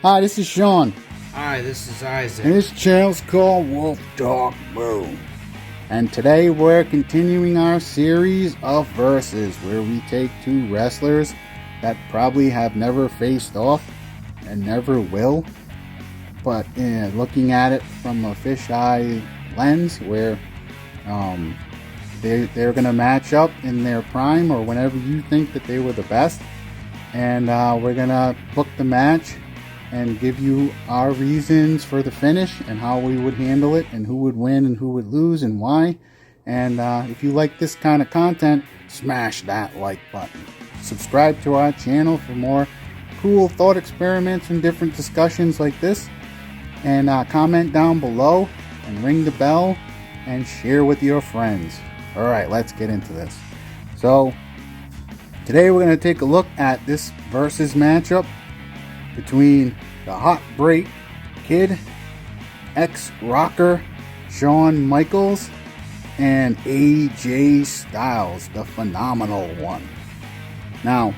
Hi, this is Shawn. Hi, this is Isaac. And this channel's called Wolf Dog Moo. And today we're continuing our series of verses where we take two wrestlers that probably have never faced off and never will. But looking at it from a fisheye lens where they're going to match up in their prime or whenever you think that they were the best. And we're going to book the match and give you our reasons for the finish and how we would handle it and who would win and who would lose and why. And if you like this kind of content, smash that like button. Subscribe to our channel for more cool thought experiments and different discussions like this. And comment down below and ring the bell and share with your friends. Alright, let's get into this. So, today we're going to take a look at this versus matchup between the Hot Break Kid, ex-rocker Shawn Michaels, and AJ Styles, the phenomenal one. Now,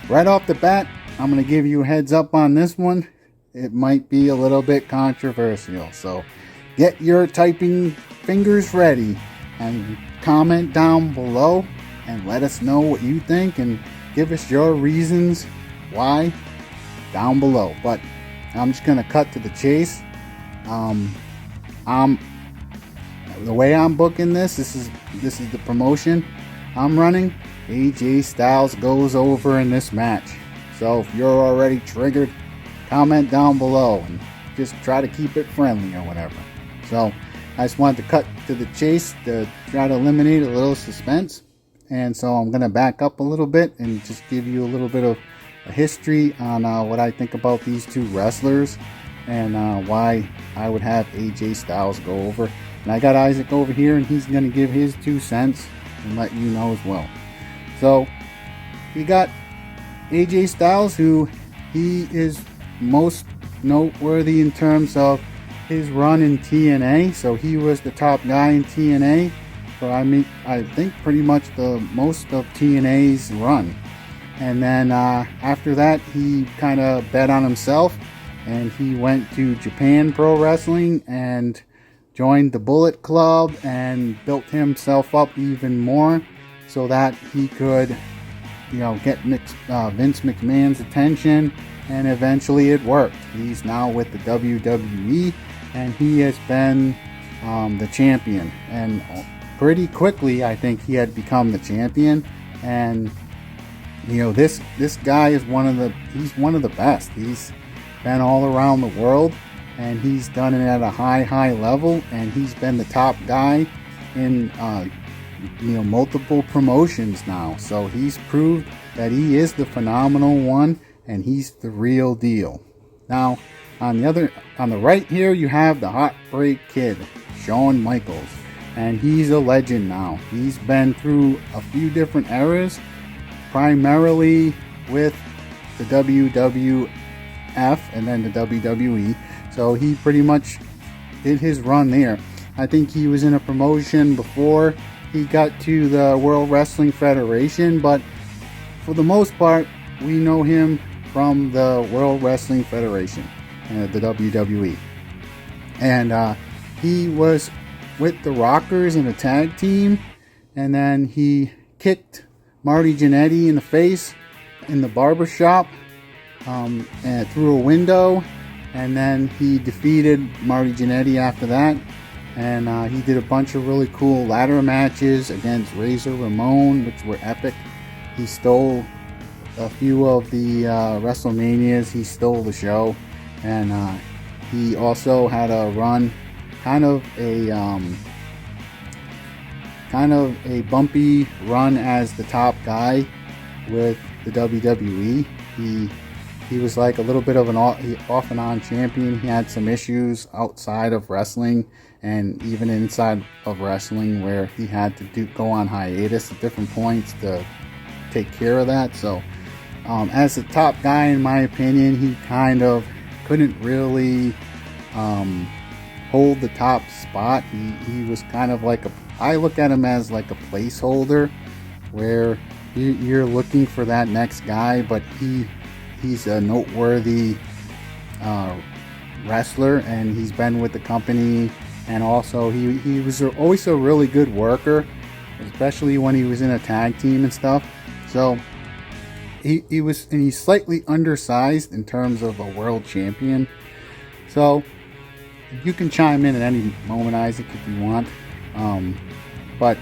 right off the bat, I'm going to give you a heads up on this one. It might be a little bit controversial, so get your typing fingers ready and comment down below and let us know what you think and give us your reasons why down below. But I'm just gonna cut to the chase. The way I'm booking this is the promotion I'm running. AJ Styles goes over in this match. So if you're already triggered, comment down below and just try to keep it friendly or whatever. So I just wanted to cut to the chase to try to eliminate a little suspense. And so I'm gonna back up a little bit and just give you a little bit of a history on what I think about these two wrestlers and why I would have AJ Styles go over. And I got Isaac over here and he's going to give his 2 cents and let you know as well. So we got AJ Styles, who he is most noteworthy in terms of his run in TNA. So he was the top guy in TNA for I think pretty much the most of TNA's run. And then after that, he kind of bet on himself and he went to Japan Pro Wrestling and joined the Bullet Club and built himself up even more so that he could, get Vince McMahon's attention, and eventually it worked. He's now with the WWE and he has been the champion, and pretty quickly I think he had become the champion. And this guy is one of the best. He's been all around the world and he's done it at a high level, and he's been the top guy in multiple promotions now. So he's proved that he is the phenomenal one and he's the real deal. Now on the right here you have the Hot Break Kid, Shawn Michaels, and he's a legend now. He's been through a few different eras, primarily with the WWF and then the WWE. So he pretty much did his run there. I think he was in a promotion before he got to the World Wrestling Federation, but for the most part we know him from the World Wrestling Federation, the WWE. And he was with the Rockers in a tag team, and then he kicked Marty Jannetty in the face in the barbershop and through a window, and then he defeated Marty Jannetty after that. And he did a bunch of really cool ladder matches against Razor Ramon, which were epic. He stole a few of the WrestleManias. He stole the show, and he also had a run, kind of a bumpy run as the top guy with the WWE. He was like a little bit of an off and on champion. He had some issues outside of wrestling and even inside of wrestling where he had to go on hiatus at different points to take care of that. So as the top guy, in my opinion, he kind of couldn't really hold the top spot. He was kind of like I look at him as like a placeholder where you're looking for that next guy, but he's a noteworthy wrestler, and he's been with the company, and also he was always a really good worker, especially when he was in a tag team and stuff. So he was, and he's slightly undersized in terms of a world champion. So you can chime in at any moment, Isaac, if you want. But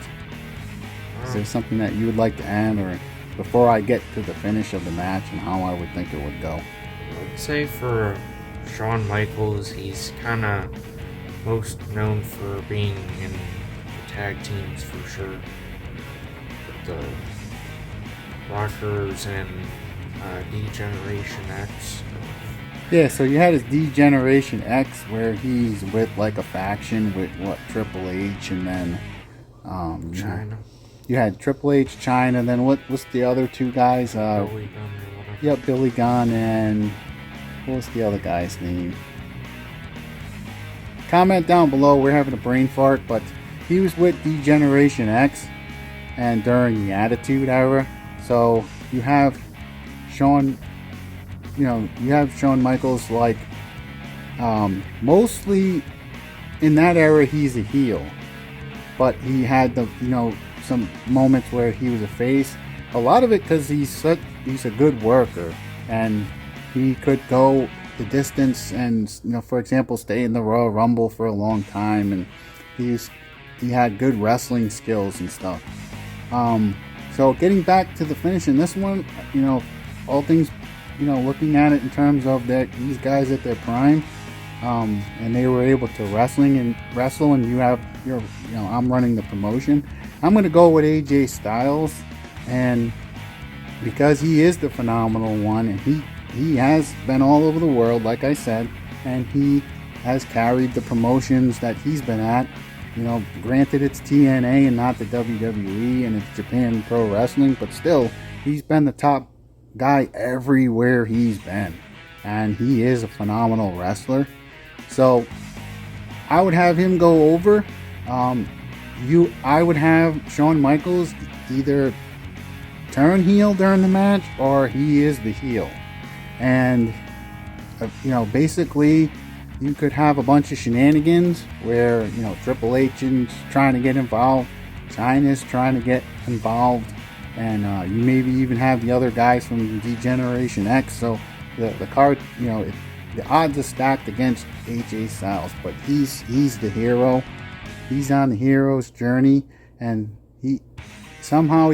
is there something that you would like to add, or before I get to the finish of the match and how I would think it would go? I'd say for Shawn Michaels, he's kind of most known for being in the tag teams for sure. With the Rockers and D-Generation X. Yeah, so you had his D-Generation X, where he's with like a faction with Triple H, and then China. You had Triple H, China, and then what's the other two guys? Billy Gunn or whatever. Yep, Billy Gunn, and what was the other guy's name? Comment down below. We're having a brain fart, but he was with D-Generation X, and during the Attitude Era. So you have Shawn, you have Shawn Michaels, like mostly in that era he's a heel, but he had some moments where he was a face. A lot of it because he's a good worker, and he could go the distance, and for example, stay in the Royal Rumble for a long time, and he had good wrestling skills and stuff. So getting back to the finish in this one, all things, looking at it in terms of these guys at their prime, and they were able to wrestle, and I'm running the promotion. I'm going to go with AJ Styles, and because he is the phenomenal one, and he has been all over the world, like I said, and he has carried the promotions that he's been at. Granted it's TNA and not the WWE, and it's Japan Pro Wrestling, but still, he's been the top guy everywhere he's been, and he is a phenomenal wrestler. So I would have him go over. I would have Shawn Michaels either turn heel during the match, or he is the heel, and basically you could have a bunch of shenanigans where Triple H is trying to get involved, Chyna's trying to get involved, and you maybe even have the other guys from D-Generation X. So the card, the odds are stacked against AJ Styles, but he's the hero. He's on the hero's journey, and he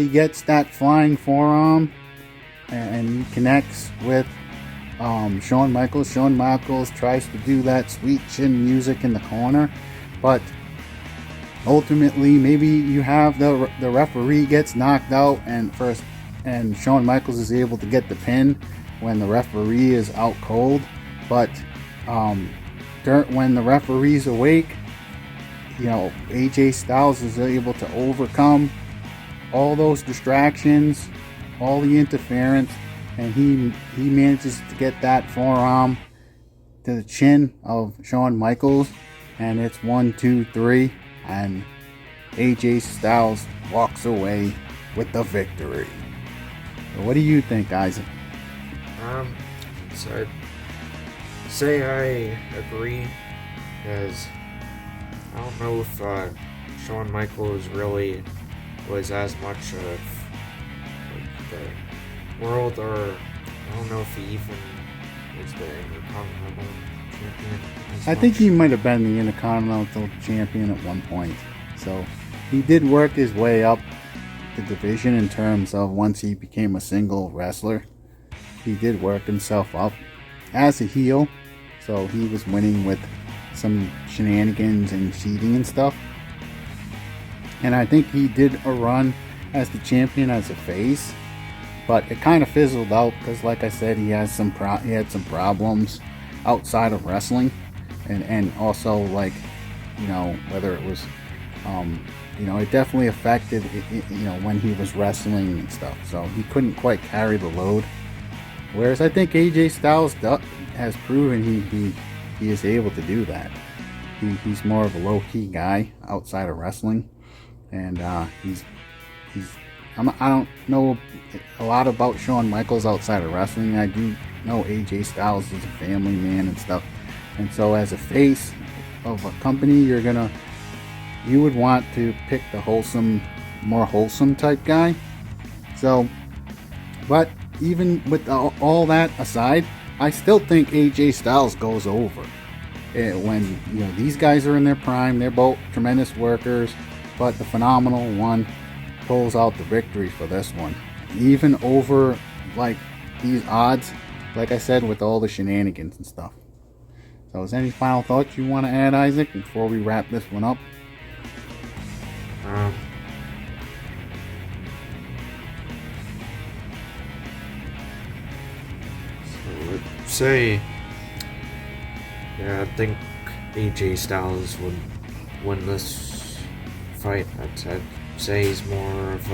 gets that flying forearm, and he connects with Shawn Michaels. Shawn Michaels tries to do that sweet chin music in the corner, but ultimately maybe you have the referee gets knocked out, and Shawn Michaels is able to get the pin when the referee is out cold. But when the referee's awake, AJ Styles is able to overcome all those distractions, all the interference, and he manages to get that forearm to the chin of Shawn Michaels, and it's 1, 2, 3, and AJ Styles walks away with the victory. So what do you think, Isaac? So I'd say I agree, because I don't know if Shawn Michaels really was as much of the world, or I don't know if he even was the Intercontinental Champion. I think he might have been the Intercontinental Champion at one point. So he did work his way up the division in terms of once he became a single wrestler. He did work himself up as a heel. So he was winning with some shenanigans and cheating and stuff. And I think he did a run as the champion as a face, but it kind of fizzled out because, like I said, he had some problems outside of wrestling, and also whether it was it definitely affected when he was wrestling and stuff. So he couldn't quite carry the load. Whereas I think AJ Styles has proven he is able to do that. He's more of a low-key guy outside of wrestling, and he's I don't know a lot about Shawn Michaels outside of wrestling. I do know AJ Styles is a family man and stuff. And so as a face of a company, you would want to pick the more wholesome type guy. So, but even with all that aside, I still think AJ Styles goes over. When these guys are in their prime, they're both tremendous workers, but the phenomenal one pulls out the victory for this one, even over like these odds, like I said, with all the shenanigans and stuff. So is there any final thoughts you want to add, Isaac, before we wrap this one up? So let's say, yeah, I think AJ Styles would win this fight. I'd say he's more of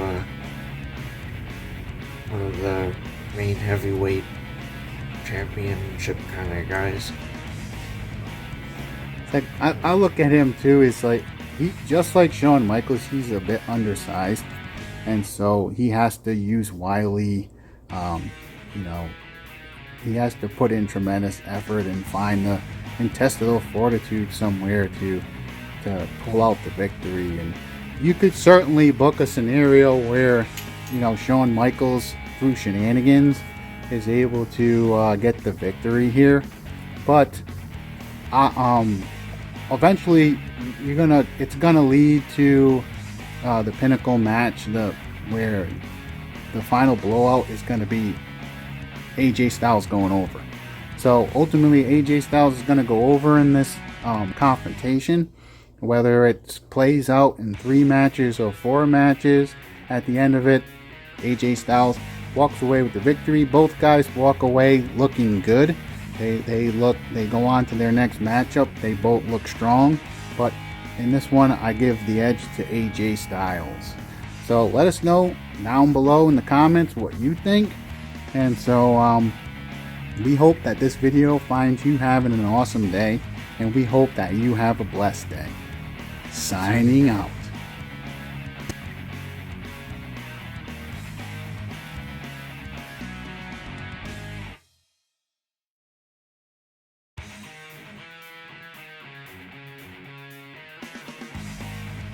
one of the main heavyweight championship kind of guys. Like I look at him too. It's like he just like Shawn Michaels. He's a bit undersized, and so he has to use wily. He has to put in tremendous effort and find the intestinal fortitude somewhere to pull out the victory. And you could certainly book a scenario where Shawn Michaels through shenanigans is able to get the victory here, but eventually it's gonna lead to the pinnacle match, where the final blowout is gonna be AJ Styles going over. So ultimately AJ Styles is gonna go over in this confrontation, whether it plays out in 3 matches or 4 matches. At the end of it, AJ Styles walks away with the victory. Both guys walk away looking good. They go on to their next matchup. They both look strong, but in this one, I give the edge to AJ Styles. So let us know down below in the comments what you think. And so we hope that this video finds you having an awesome day, and we hope that you have a blessed day. Signing out.